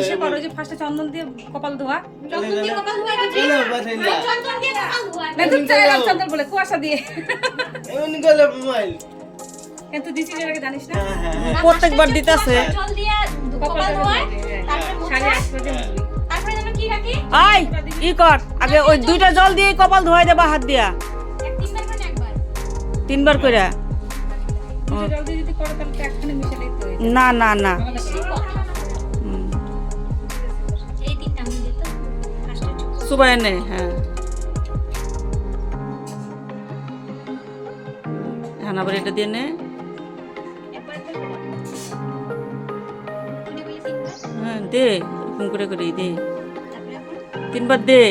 ইসে করো যে ফার্স্টে চন্দন দিয়ে কপাল ধোয়া। চন্দন দিয়ে কপাল ধোয়া গেছে চন্দন দিয়ে কপাল ধোয়া না তুমি চাইলাম চন্দন বলে কুয়াশা দিয়ে এমন গেলে মোবাইল কিন্তু দিছি এর আগে জানিস না প্রত্যেকবার দিতেছে জল দিয়ে কপাল ধোয়া তারপরে সাড়ে 8 বাজে মুড়ি। তারপরে যেন কি রাখি আই ই কর আগে ওই দুইটা জল দিয়ে কপাল ধোয়াই দেবা হাত দিয়া এক তিনবার করে একবার 3 বার কইরা দুটো জল দিয়ে যদি করো তাহলে তো একখানে মিশালেই তো হয়ে না না না এই তিনটা আমি দিত ফার্স্টে সুবাই নে হ্যাঁ হ্যাঁ আবার এটা দিয়ে নে একবার করে তুমি বলি তিনবার হ্যাঁ দে এরকম করে করে দে তারপরে এখন 3 বার দে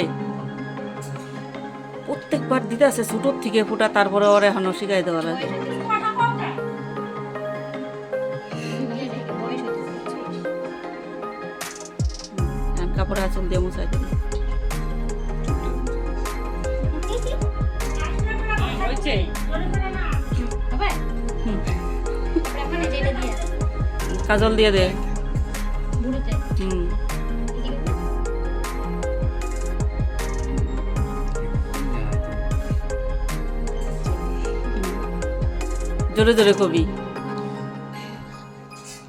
প্রত্যেকবার দিতে আছে ছোটোর থেকে ফুটা তারপরে ওর এখনো শিখাই দেওয়া লাগে কাপড় আঁচল দিয়ে মুছাই দেবে হয়েছে হবে তারপরে এখন যেটা দিয়ে কাজল দিয়ে দে বুড়োতে হুম জোরে জোরে কবি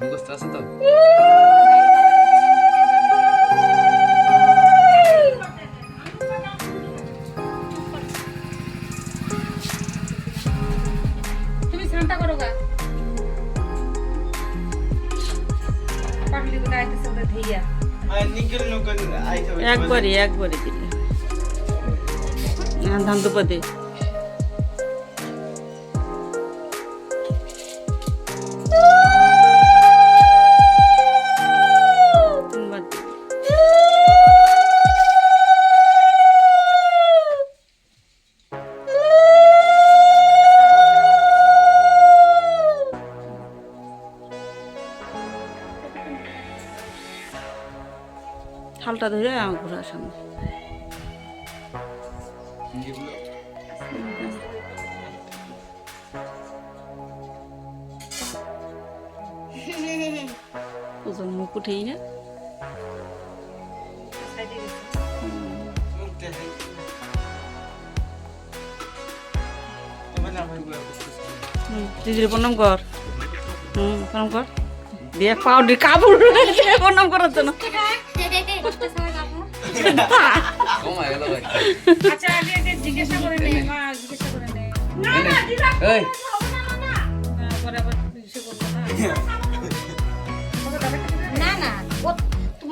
মুখস্থ আছে তো তুমি শান্তা করো গা পাগলি গুলো আইতেছে ওদের ধেইয়া নিকেল নকল আইতে একবারই দিলে ধান দুপা দে তিনবার দে। থালটা ধরে আমার ঘোরার সামনে ওজন মুখ উঠেই না দিদির প্রণাম কর প্রণাম কর দিয়ে পাউডার কাপড় প্রণাম করার জন্য কমা গেল ভাই আচ্ছা আগে জিজ্ঞাসা করে নে মা জিজ্ঞাসা করে নে এই পরে আবার ইসে করবো না না না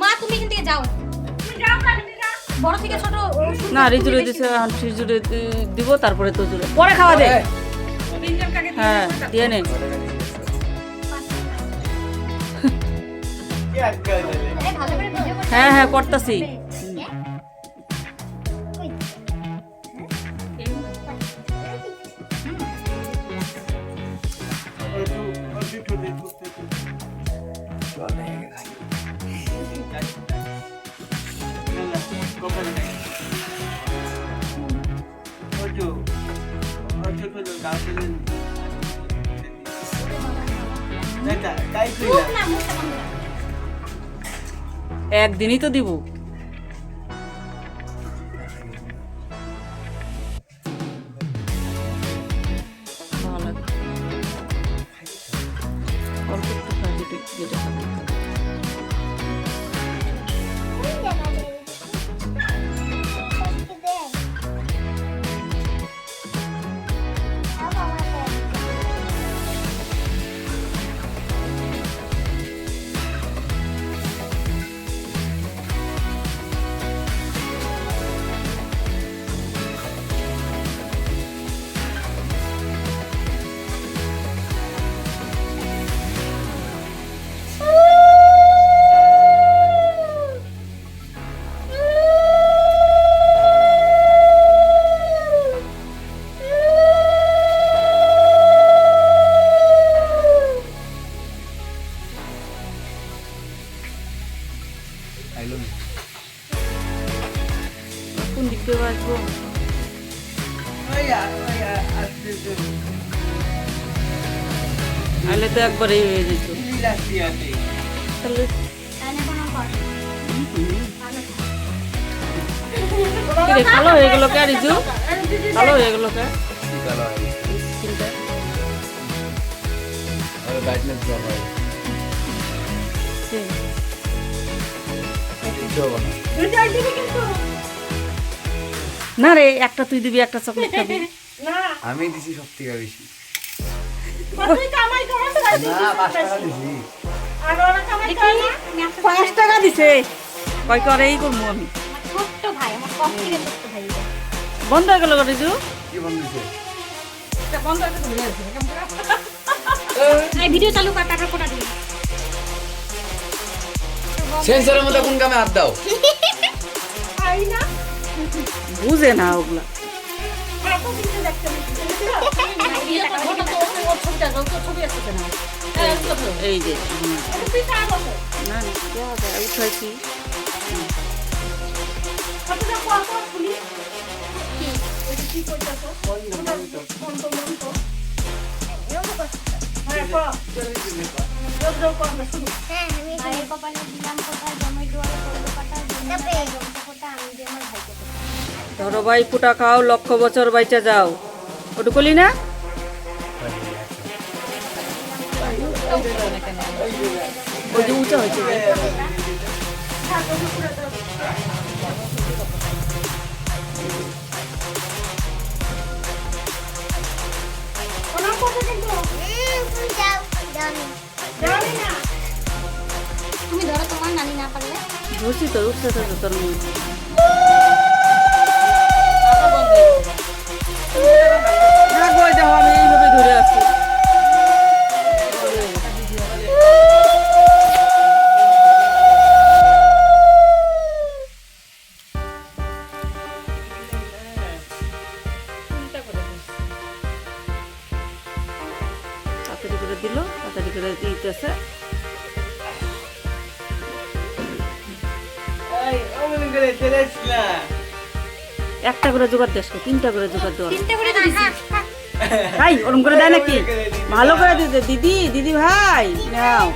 মা তুমি এখান থেকে যাও বড় থেকে ছোট না রিজুরে দিছে রিজুরে দিব তারপরে তো জুড়ে পরে খাওয়া দে তিনজন কাকে হ্যাঁ দিয়ে নে কি আজ কাজ হলো ভালো করে ভিডিও করতে হ্যাঁ হ্যাঁ করতাছি মুখ না মুখটা বন্ধ রাখো। একদিনই তো দিব ভালো লাগে অল্প একটু খাই যেটা খাবি আইলো না কোন দিক দিয়ে আসবো আলে তো একবারই হয়ে যেত তাহলে কি রে, কালো হয়ে গেল কে রিজু? কালো হয়ে গেল কে? কি কালো হয় স্কিনটা? আর ব্রাইটনেস ড্রপ হয় কে? কিচ্ছু হবে না না রে, একটা তুই দিবি, একটা চকলেট খাবি। আমি দিছি সব থেকে বেশি তুই কামাই করছ না না 5 টাকা দিছি আর ওরা কামাই করে না 5 টাকা দিছে। কয় করে এই করবো আমি। আমার ছোট্ট ভাই, আমার সব থেকে ছোট্ট ভাই এটা। বন্ধ হয়ে গেল রিজু। কি বন্ধ দিছে বন্ধ করে ধরে আছে কেমন এই ভিডিও চালু কর, তারপর কোটা দিবি। সেন্সরের মধ্যে কোন কামে হাত দাও আই না বুঝে না ওগুলা। এত কিছু দেখতে ভিডিও টাকা দিবি। ওর ছবিটা ছবি আসছে না এই যে তুই কার বসে না না, দেওয়া যায়, উঠাইছি। কতটা কত খুলি কি কইতাছো কোন তো হ্যাঁ ভাইয়ের কপালে দিলাম কোথায়, জমির দুয়ারে পড়লো কাটা, জমির জমতে কোটা, আমি দিয়ে আমার ভাইকে কোটা। ধরো ভাই ফুটা খাও, লক্ষ বছর বাইচা যাও। ওটু কলি না? ওই যে উঁচা হয়েছে যে। ওনার কথা কিন্তু জানি না তুমি ধরো, তোমার নানি না পারলে ধরছি তো, উঠছে তো তোর মুখ। না গো, এই দেখো আমি এইভাবে ধরে আছি। তাড়াতাড়ি করে দিল, তাড়াতাড়ি করে দিতেছে। এই অমন করে তেরাস না একটা করে জোগাড় দেশ, 3টা করে জোগাড় দেওয়া। চিন্তা করে দিছি। ভাই ওরম করে দেয় নাকি? ভালো করে দিতে। দিদি, দিদি ভাই নাও।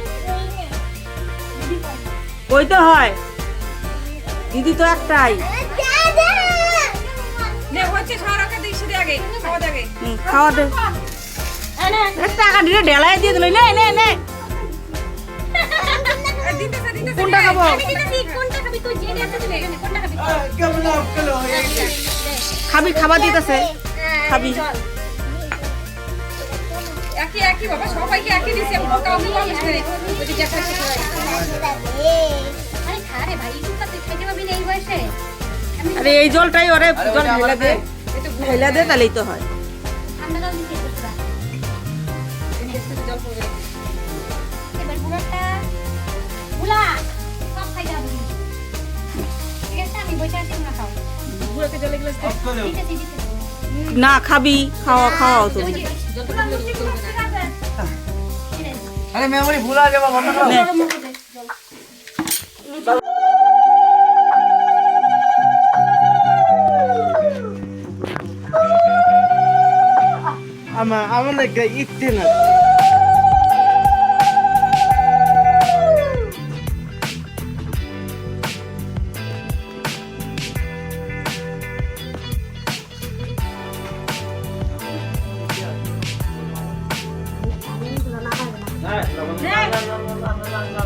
কইতে হয়, দিদি তো একটাই। নে হচ্ছে সারাকে দিছি আগে খাওয়া আগে খাওয়া দে। টাকা দিলে ঢেলায় দিয়ে দিল। নে নে নে, দিতেছে দিতেছে কোনটা খাবো? আমি দিতেছি, কোনটা খাবি তুই? যে দিতে দিবি, এখানে কোনটা খাবি? কেমন কালো হয়ে গেছে খাবি, খাবার দিতেছে, খাবি। একই একই বাবা, সবাইকে একই দিছি, আমি কাউকে কম দিছি না ওই যে জ্যাঠা সবাই আরে খা রে ভাই, তুই তুই খাইতে পাবি না এই বয়সে। আরে এই জলটাই ওরে আরে জল ওটা আমার ঢেলা দে, নেই। ঢেলা দে, তাহলেই তো হয়। আমরা দাও দিতে পুরা। জল পড়বে এবার বুড়াটা বুলা সব খাই যাবি। ঠিক আছে, আমি বসে আছি, না খাও। বুড়াকে জলে গ্লাস দে কত দিতেছি দিতেছি। না খাবি, খাওয়া খাওয়াও তুমি। ওই যে যতটা লুচি করছে আরে মেমোরি ভুলা যাবা বন্ধ করো নে। গরম মতো দে জল। আমার নাকি ইচ্ছে না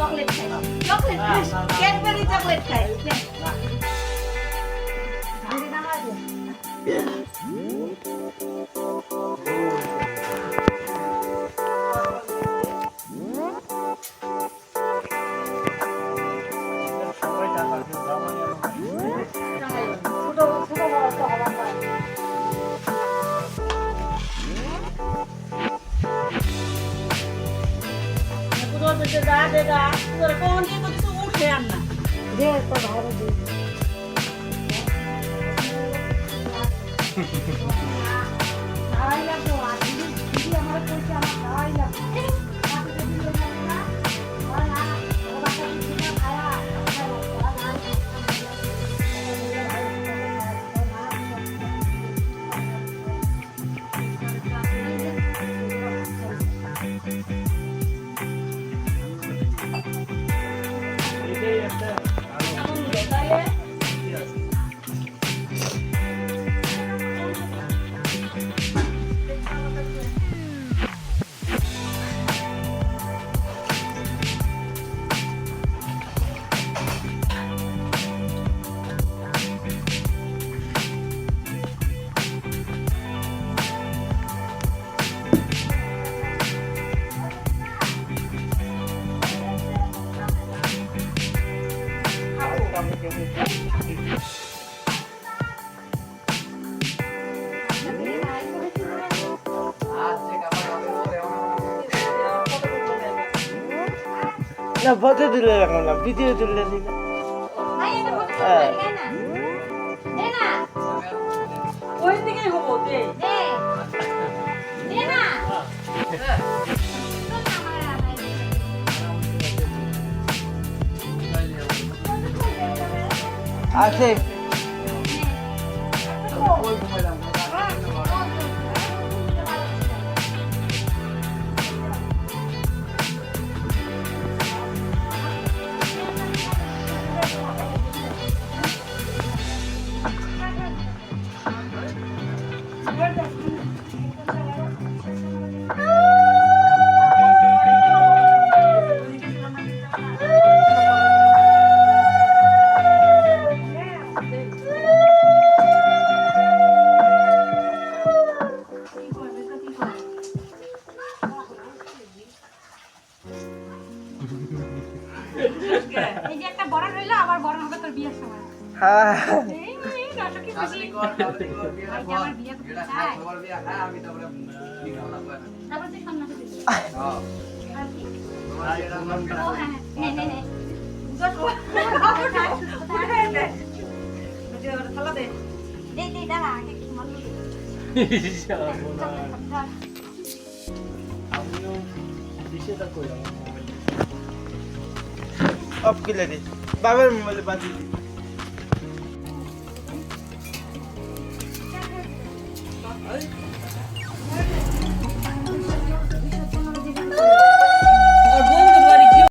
চকলেট খাই, চকলেট খাই, ক্যাডবেরি চকলেট খাই। না ফটো তুলে রাখো না ভিডিও তুলে দিই না ভাই এটা ফটো হ্যাঁ। দে না ওই দিকেই হবো দে দে দে না আছে এই যে একটা বড় হইলো আবার বড় হবে তোর বিয়ের সময় হ্যাঁ এই দর্শক কি খুশি ভাই যে আমার বিয়ে করতে চায় তারপর তুই সন্ন্যাসী দিবি আর কি ও হ্যাঁ নে নে নে দে দে দাঁড়া আগে কি মাল অফ কিলে দিই বাবার মোবাইলে বাজিয়ে দিই